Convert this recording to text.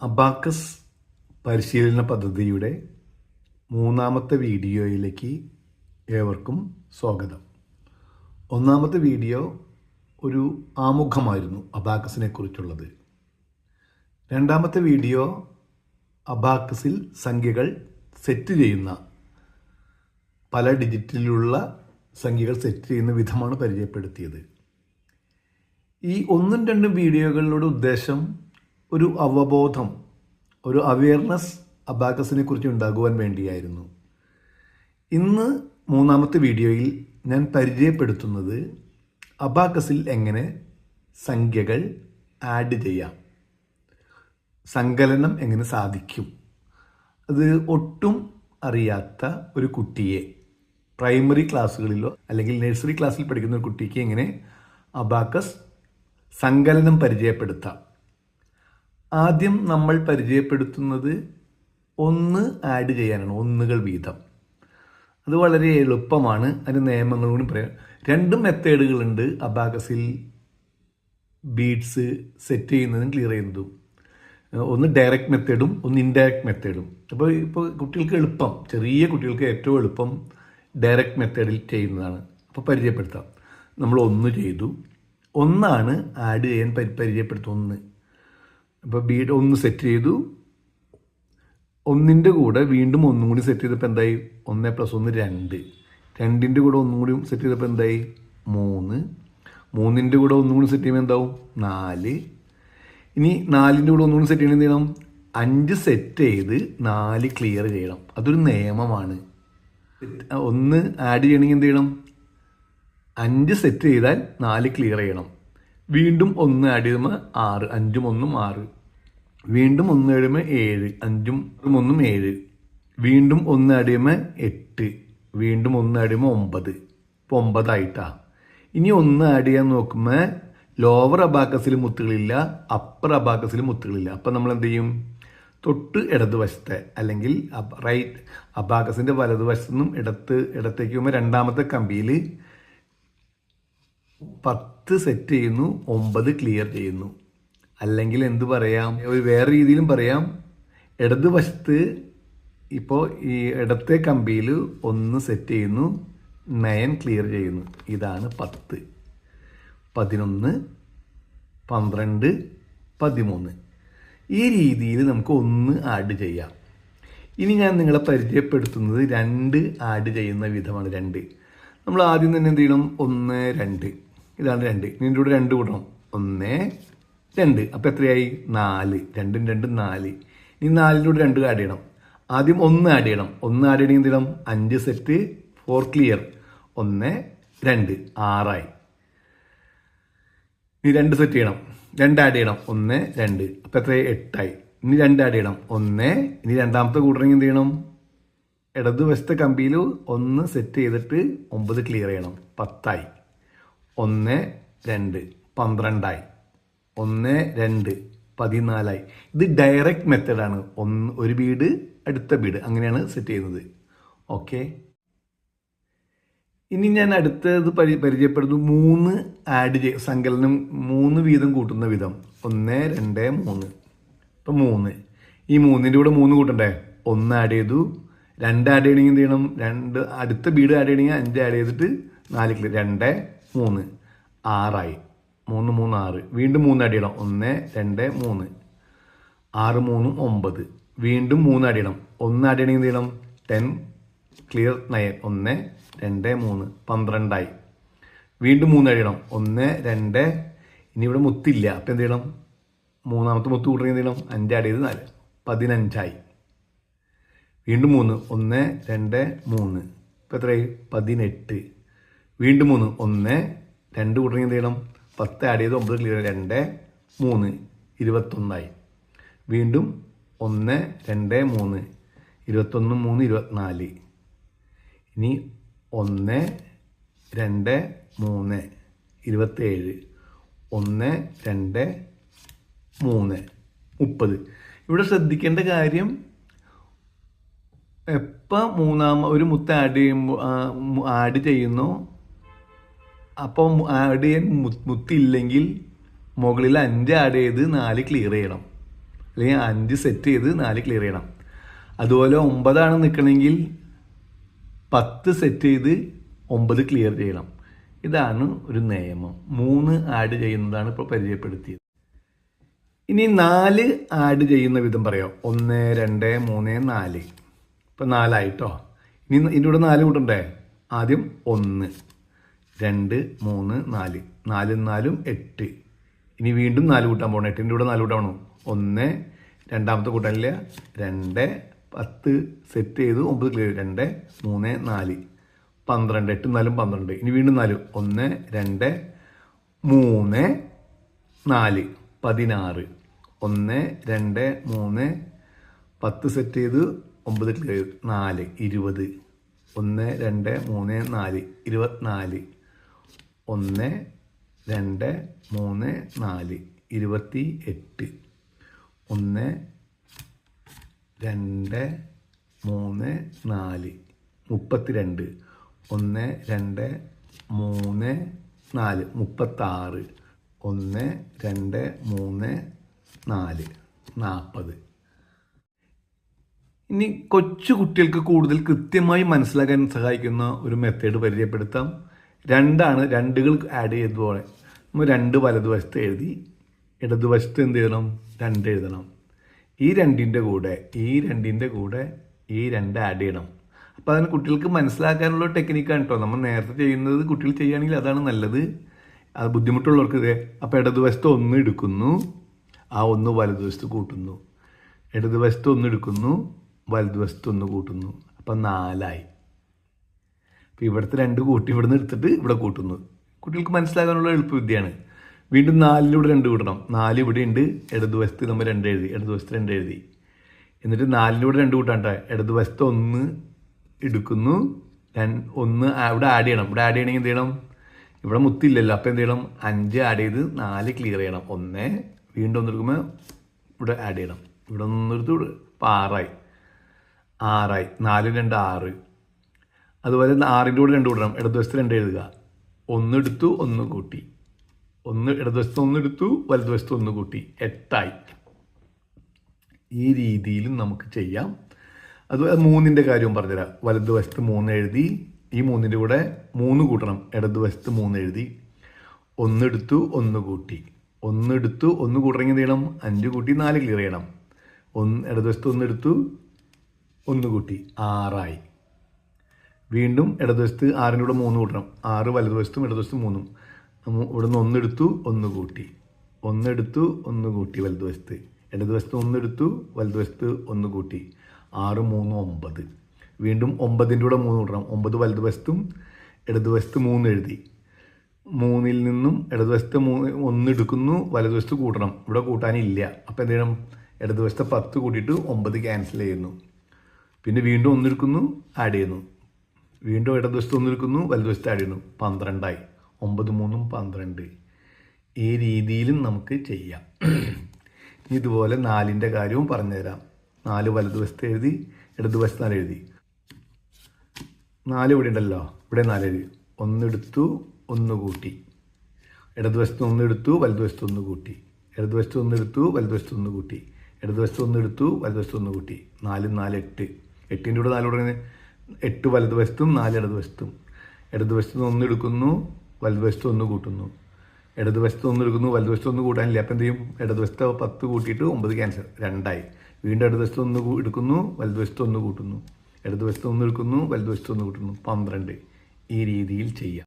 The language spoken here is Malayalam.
അബാക്കസ് പരിശീലന പദ്ധതിയുടെ മൂന്നാമത്തെ വീഡിയോയിലേക്ക് ഏവർക്കും സ്വാഗതം. ഒന്നാമത്തെ വീഡിയോ ഒരു ആമുഖമായിരുന്നു അബാക്കസിനെ കുറിച്ചുള്ളത്. രണ്ടാമത്തെ വീഡിയോ അബാക്കസിൽ സംഖ്യകൾ സെറ്റ് ചെയ്യുന്ന പല ഡിജിറ്റിലുള്ള സംഖ്യകൾ സെറ്റ് ചെയ്യുന്ന വിധമാണ് പരിചയപ്പെടുത്തിയത്. ഈ ഒന്നും രണ്ടും വീഡിയോകളുടെ ഉദ്ദേശം ഒരു അവബോധം, ഒരു അവെയർനെസ് അബാക്കസിനെ കുറിച്ച് ഉണ്ടാകുവാൻ വേണ്ടിയായിരുന്നു. ഇന്ന് മൂന്നാമത്തെ വീഡിയോയിൽ ഞാൻ പരിചയപ്പെടുത്തുന്നത് അബാക്കസിൽ എങ്ങനെ സംഖ്യകൾ ആഡ് ചെയ്യാം, സങ്കലനം എങ്ങനെ സാധിക്കും. അത് ഒട്ടും അറിയാത്ത ഒരു കുട്ടിയെ പ്രൈമറി ക്ലാസ്സുകളിലോ അല്ലെങ്കിൽ നഴ്സറി ക്ലാസ്സിൽ പഠിക്കുന്ന ഒരു കുട്ടിക്ക് എങ്ങനെ അബാക്കസ് സങ്കലനം പരിചയപ്പെടുത്താം. ആദ്യം നമ്മൾ പരിചയപ്പെടുത്തുന്നത് ഒന്ന് ആഡ് ചെയ്യാനാണ്, ഒന്നുകൾ വീതം. അത് വളരെ എളുപ്പമാണ്. അതിന് നിയമങ്ങളും പറയാം. രണ്ട് മെത്തേഡുകളുണ്ട് അബാക്കസിൽ ബീഡ്സ് സെറ്റ് ചെയ്യുന്നതും ക്ലിയർ ചെയ്യുന്നതും. ഒന്ന് ഡയറക്റ്റ് മെത്തേഡും ഒന്ന് ഇൻഡയറക്റ്റ് മെത്തേഡും. ഇപ്പോൾ കുട്ടികൾക്ക് എളുപ്പം, ചെറിയ കുട്ടികൾക്ക് ഏറ്റവും എളുപ്പം ഡയറക്റ്റ് മെത്തേഡിൽ ചെയ്യുന്നതാണ്. അപ്പോൾ പരിചയപ്പെടുത്താം. നമ്മൾ ഒന്ന് ചെയ്തു, ഒന്നാണ് ആഡ് ചെയ്യാൻ പരിചയപ്പെടുത്തും. ഒന്ന് ഇപ്പോൾ ബീഡ് ഒന്ന് സെറ്റ് ചെയ്തു, ഒന്നിൻ്റെ കൂടെ വീണ്ടും ഒന്നും കൂടി സെറ്റ് ചെയ്തപ്പോൾ എന്തായി? 1+1 2. 2ൻ്റെ കൂടെ ഒന്നും കൂടി സെറ്റ് ചെയ്തപ്പോൾ എന്തായി? 3. 3ൻ്റെ കൂടെ ഒന്നും കൂടി സെറ്റ് ചെയ്യുമ്പോൾ എന്താവും? 4. ഇനി 4ൻ്റെ കൂടെ ഒന്നും കൂടി സെറ്റ് ചെയ്യണം. എന്ത് ചെയ്യണം? 5 സെറ്റ് ചെയ്ത് 4 ക്ലിയർ ചെയ്യണം. അതൊരു നിയമമാണ്. ഒന്ന് ആഡ് ചെയ്യണമെങ്കിൽ എന്ത് ചെയ്യണം? 5 സെറ്റ് ചെയ്താൽ 4 ക്ലിയർ ചെയ്യണം. വീണ്ടും ഒന്ന് ആഡ് ചെയ്യുമ്പോൾ 6. 5ഉം 1ഉം 6. വീണ്ടും ഒന്ന് ആഡ് ചെയ്യുമ്പോൾ 7. 5ഉം 1ഉം 7. വീണ്ടും ഒന്ന് ആഡ് ചെയ്യുമ്പോൾ 8. വീണ്ടും ഒന്ന് ആഡ് ചെയ്യുമ്പോൾ 9. ഇപ്പോൾ 9 ആയിട്ടാ. ഇനി ഒന്ന് ആഡ് ചെയ്യാൻ നോക്കുമ്പോൾ ലോവർ അബാക്കസിൽ മുത്തുകളില്ല, അപ്പർ അബാക്കസിൽ മുത്തുകളില്ല. അപ്പം നമ്മൾ എന്ത് ചെയ്യും? തൊട്ട് ഇടതുവശത്തെ അല്ലെങ്കിൽ റൈറ്റ് അബാക്കസിൻ്റെ വലതുവശത്തു നിന്നും ഇടത്തേക്ക് പോകുമ്പോൾ രണ്ടാമത്തെ കമ്പിയിൽ 10 സെറ്റ് ചെയ്യുന്നു, 9 ക്ലിയർ ചെയ്യുന്നു. അല്ലെങ്കിൽ എന്ത് പറയാം? ഒരു വേറെ രീതിയിലും പറയാം. ഇടതുവശത്ത് ഇപ്പോൾ ഈ ഇടത്തെ കമ്പിയിൽ 1 സെറ്റ് ചെയ്യുന്നു, 9 ക്ലിയർ ചെയ്യുന്നു. ഇതാണ് 10, 11, 12, 13. ഈ രീതിയിൽ നമുക്ക് 1 ആഡ് ചെയ്യാം. ഇനി ഞാൻ നിങ്ങളെ പരിചയപ്പെടുത്തുന്നത് 2 ആഡ് ചെയ്യുന്ന വിധമാണ്. 2 നമ്മൾ ആദ്യം തന്നെ എന്ത് ചെയ്യണം? 1, 2. ഇതാണ് 2. ഇതിൻ്റെ കൂടെ 2 കൂടണം. 1, 2. അപ്പോൾ എത്രയായി? 4. 2ഉം 2ഉം 4. ഇനി 4ൻ്റെ കൂടെ 2 ആഡ് ചെയ്യണം. ആദ്യം 1 ആഡ് ചെയ്യണം. 1 ആഡ് ചെയ്യണമെങ്കിൽ എന്ത് ചെയ്യണം? 5 സെറ്റ്, 4 ക്ലിയർ. 1, 2, 6ആയി. ഇനി 2 സെറ്റ് ചെയ്യണം. 2 ആഡ് ചെയ്യണം. 1, 2. അപ്പോൾ എത്രയായി? 8ആയി. ഇനി 2 ആഡ് ചെയ്യണം. 1. ഇനി രണ്ടാമത്തെ കൂടണമെങ്കിൽ എന്ത് ചെയ്യണം? ഇടതുവശത്തെ കമ്പിയിൽ 1 സെറ്റ് ചെയ്തിട്ട് 9 ക്ലിയർ ചെയ്യണം. 10ആയി. 1, 2, 12ആയി. 1, 2, 14ആയി. ഇത് ഡയറക്റ്റ് മെത്തേഡാണ്. ഒരു ബീഡ് അടുത്ത ബീഡ് അങ്ങനെയാണ് സെറ്റ് ചെയ്യുന്നത്. ഓക്കെ. ഇനി ഞാൻ അടുത്തത് പരിചയപ്പെടുന്നു. 3 ആഡ് സങ്കലനം 3 വീതം കൂട്ടുന്ന വിധം. 1, 2, 3. ഇപ്പം 3. ഈ 3ൻ്റെ കൂടെ 3 കൂട്ടണ്ടേ? 1 ആഡ് ചെയ്തു. 2 ആഡ് ചെയ്യണമെങ്കിൽ എന്ത് ചെയ്യണം? 2 അടുത്ത ബീഡ് ആഡ് ചെയ്യണമെങ്കിൽ 5 ആഡ് ചെയ്തിട്ട് 4 ക്ലിയർ. 2, 3, 6ആയി. 3, 3, 6. വീണ്ടും 3 ആഡ് ചെയ്യണം. 1, 2, 3. 6, 3, 9. വീണ്ടും 3 ആഡ് ചെയ്യണം. 1 ആഡ് ചെയ്യണമെങ്കിൽ എന്ത് ചെയ്യണം? 10 ക്ലിയർ 9. 1, 2, 3. 12ആയി. വീണ്ടും 3 ആഡ് ചെയ്യണം. 1, 2. ഇനി ഇവിടെ മുത്തില്ല. അപ്പം എന്ത് ചെയ്യണം? മൂന്നാമത്തെ മുത്ത് കൂട്ടണമെങ്കിൽ എന്ത് ചെയ്യണം? 5 ആഡ് ചെയ്ത് 4. 15ആയി. വീണ്ടും 3. 1, 2, 3. ഇപ്പം എത്രയായി? 18. വീണ്ടും 3. 1, 2 കൂട്ടണമെങ്കിൽ എന്ത് ചെയ്യണം? 10 ആഡ് ചെയ്ത് 9 ക്ലിയർ. 2, 3. 21ആയി. വീണ്ടും 1, 2, 3. 21, 3, 24. ഇനി 1, 2, 3. 27. 1, 2, 3. 30. ഇവിടെ ശ്രദ്ധിക്കേണ്ട കാര്യം, എപ്പോൾ ഒരു മുത്ത് ആഡ് ചെയ്യുന്നു അപ്പോൾ ആഡ് ചെയ്യാൻ മുത്തില്ലെങ്കിൽ മുകളിൽ 5 ആഡ് ചെയ്ത് 4 ക്ലിയർ ചെയ്യണം. അല്ലെങ്കിൽ 5 സെറ്റ് ചെയ്ത് 4 ക്ലിയർ ചെയ്യണം. അതുപോലെ 9 നിൽക്കണമെങ്കിൽ 10 സെറ്റ് ചെയ്ത് 9 ക്ലിയർ ചെയ്യണം. ഇതാണ് ഒരു നിയമം. 3 ആഡ് ചെയ്യുന്നതാണ് ഇപ്പോൾ പരിചയപ്പെടുത്തിയത്. ഇനി 4 ആഡ് ചെയ്യുന്ന വിധം പറയാം. 1, 2, 3, 4. ഇപ്പം 4 ആയിട്ടോ. ഇനി ഇതിൻ്റെ കൂടെ 4 കൂട്ടണ്ടേ? ആദ്യം 1, 2, 3, 4. 4 4 8. ഇനി വീണ്ടും 4 കൂട്ടാൻ പോകണം. 8ൻ്റെ കൂടെ 4 കൂട്ടാൻ പോകണം. 1, രണ്ടാമത്തെ കൂട്ടാനില്ല, 2, 10 സെറ്റ് ചെയ്ത് 9 ക്ലിയർ. 2, 3, 4, 12. 8 4 12. ഇനി വീണ്ടും 4. 1, 2, 3, 4, 16. 1, 2, 3, 10 സെറ്റ് ചെയ്ത് 9 ക്ലിയർ. 4, 20. 1, 2, 3, 4, 24. 1, 2, 3, 4, 28. 1, 2, 3, 4, 32. 1, 2, 3, 4, 36. 1, 2, 3, 4, 40. ഇനി കൊച്ചു കുട്ടികൾക്ക് കൂടുതൽ കൃത്യമായി മനസ്സിലാക്കാൻ സഹായിക്കുന്ന ഒരു മെത്തേഡ് പരിചയപ്പെടുത്താം. 2 രണ്ടുകൾ ആഡ് ചെയ്തതുപോലെ നമ്മൾ 2 വലതുവശത്ത് എഴുതി, ഇടതുവശത്ത് എന്ത് ചെയ്യണം? 2 എഴുതണം. ഈ 2ൻ്റെ കൂടെ ഈ 2 ആഡ് ചെയ്യണം. അപ്പോൾ അതിന് കുട്ടികൾക്ക് മനസ്സിലാക്കാനുള്ള ടെക്നിക്കാണ് കേട്ടോ. നമ്മൾ നേരത്തെ ചെയ്യുന്നത് കുട്ടികൾ ചെയ്യുകയാണെങ്കിൽ അതാണ് നല്ലത്. അത് ബുദ്ധിമുട്ടുള്ളവർക്ക് ഇതേ. അപ്പോൾ ഇടതുവശത്ത് 1 എടുക്കുന്നു, ആ 1 വലതുവശത്ത് കൂട്ടുന്നു. ഇടതുവശത്ത് 1 എടുക്കുന്നു, വലതുവശത്ത് 1 കൂട്ടുന്നു. അപ്പം 4 ആയി. അപ്പോൾ ഇവിടുത്തെ 2 കൂട്ടി ഇവിടുന്ന് എടുത്തിട്ട് ഇവിടെ കൂട്ടുന്നു. കുട്ടികൾക്ക് മനസ്സിലാക്കാനുള്ള എളുപ്പവിദ്യയാണ്. വീണ്ടും 4ലൂടെ 2 കൂട്ടണം. 4 ഇവിടെ ഉണ്ട്, ഇടതുവശത്ത് നമ്മൾ 2 എഴുതി, ഇടതുവശത്ത് 2 എഴുതി. എന്നിട്ട് 4ലൂടെ 2 കൂട്ടാണ്ട, ഇടതുവശത്ത് 1 എടുക്കുന്നു, 1 ഇവിടെ ആഡ് ചെയ്യണം. ഇവിടെ ആഡ് ചെയ്യണമെങ്കിൽ എന്ത് ചെയ്യണം? ഇവിടെ മുത്തില്ലല്ലോ, അപ്പോൾ എന്ത് ചെയ്യണം? 5 ആഡ് ചെയ്ത് 4 ക്ലിയർ ചെയ്യണം. 1 വീണ്ടും 1 എടുക്കുമ്പോൾ ഇവിടെ ആഡ് ചെയ്യണം. ഇവിടെ 1 എടുത്ത് ഇപ്പോൾ 6 ആയി. 4 2 6. അതുപോലെ 6ൻ്റെ കൂടെ 2 കൂട്ടണം. ഇടതുവശത്ത് 2 എഴുതുക. 1 എടുത്തു, 1 കൂട്ടി. 1 ഇടതുവശത്ത് 1 എടുത്തു, വലതുവശത്ത് 1 കൂട്ടി. 8 ആയി. ഈ രീതിയിലും നമുക്ക് ചെയ്യാം. അതുപോലെ 3ൻ്റെ കാര്യവും പറഞ്ഞുതരാം. വലതുവശത്ത് 3 എഴുതി, ഈ 3ൻ്റെ കൂടെ 3 കൂട്ടണം. ഇടതുവശത്ത് 3 എഴുതി, 1 എടുത്തു, 1 കൂട്ടി. 1 എടുത്തു, 1 കൂട്ടണമെങ്കിൽ എന്ത് ചെയ്യണം? 5 കൂട്ടി 4 ക്ലിയർ ചെയ്യണം. ഇടതുവശത്ത് 1 എടുത്തു, 1 കൂട്ടി. 6 ആയി. വീണ്ടും ഇടതുവശത്ത് 6ൻ്റെ കൂടെ 3 കൂട്ടണം. 6 വലതുവശത്തും ഇടതുവശത്തും 3. ഇവിടെ നിന്ന് 1 എടുത്തു, 1 കൂട്ടി. 1 എടുത്തു, 1 കൂട്ടി വലതുവശത്ത്. ഇടതുവശത്ത് 1 എടുത്തു, വലതുവശത്ത് 1 കൂട്ടി. 6 3 9. വീണ്ടും 9ൻ്റെ കൂടെ 3 കൂട്ടണം. 9 വലതുവശത്തും ഇടതുവശത്ത് 3 എഴുതി. 3ൽ നിന്നും ഇടതുവശത്ത് 1 എടുക്കുന്നു, വലതുവശത്ത് കൂട്ടണം. ഇവിടെ കൂട്ടാനില്ല. അപ്പോൾ എന്ത് ചെയ്യണം? ഇടതുവശത്തെ 10 കൂട്ടിയിട്ട് 9 ക്യാൻസൽ ചെയ്യുന്നു. പിന്നെ വീണ്ടും 1 എടുക്കുന്നു, ആഡ് ചെയ്യുന്നു. വീണ്ടും ഇടതുവശത്ത് 1 എടുക്കുന്നു, വലതുവശത്ത് ആഡ് ചെയ്യുന്നു. 12 ആയി. 9 3 12. ഈ രീതിയിലും നമുക്ക് ചെയ്യാം. ഇതുപോലെ 4ൻ്റെ കാര്യവും പറഞ്ഞുതരാം. 4 വലതുവശത്ത് എഴുതി, ഇടതുവശത്ത് 4 എഴുതി. 4 ഇവിടെ ഉണ്ടല്ലോ, ഇവിടെ 4 എഴുതി. 1 എടുത്തു, 1 കൂട്ടി. ഇടതുവശത്ത് 1 എടുത്തു, വലതുവശത്ത് 1 കൂട്ടി. ഇടതുവശത്ത് 1 എടുത്തു, വലതുവശത്ത് 1 കൂട്ടി. ഇടതുവശത്ത് 1 എടുത്തു, വലതുവശത്ത് 1 കൂട്ടി. 4 4 8. 8ൻ്റെ കൂടെ 4 കൂടെ 8 വലതുവശത്തും 4 ഇടതുവശത്തും. ഇടതുവശത്ത് 1 എടുക്കുന്നു, വലതുവശത്ത് 1 കൂട്ടുന്നു. ഇടതുവശത്ത് 1 എടുക്കുന്നു, വലതുവശത്ത് 1 കൂട്ടാനില്ല. അപ്പം എന്ത് ചെയ്യും? ഇടതുവശത്ത് 10 കൂട്ടിയിട്ട് 9 ക്യാൻസൽ. 2 ആയി. വീണ്ടും ഇടതുവശത്ത് 1 എടുക്കുന്നു, വലതുവശത്ത് 1 കൂട്ടുന്നു. ഇടതുവശത്ത് 1 എടുക്കുന്നു, വലതുവശത്ത് 1 കൂട്ടുന്നു. 12. ഈ രീതിയിൽ ചെയ്യാം.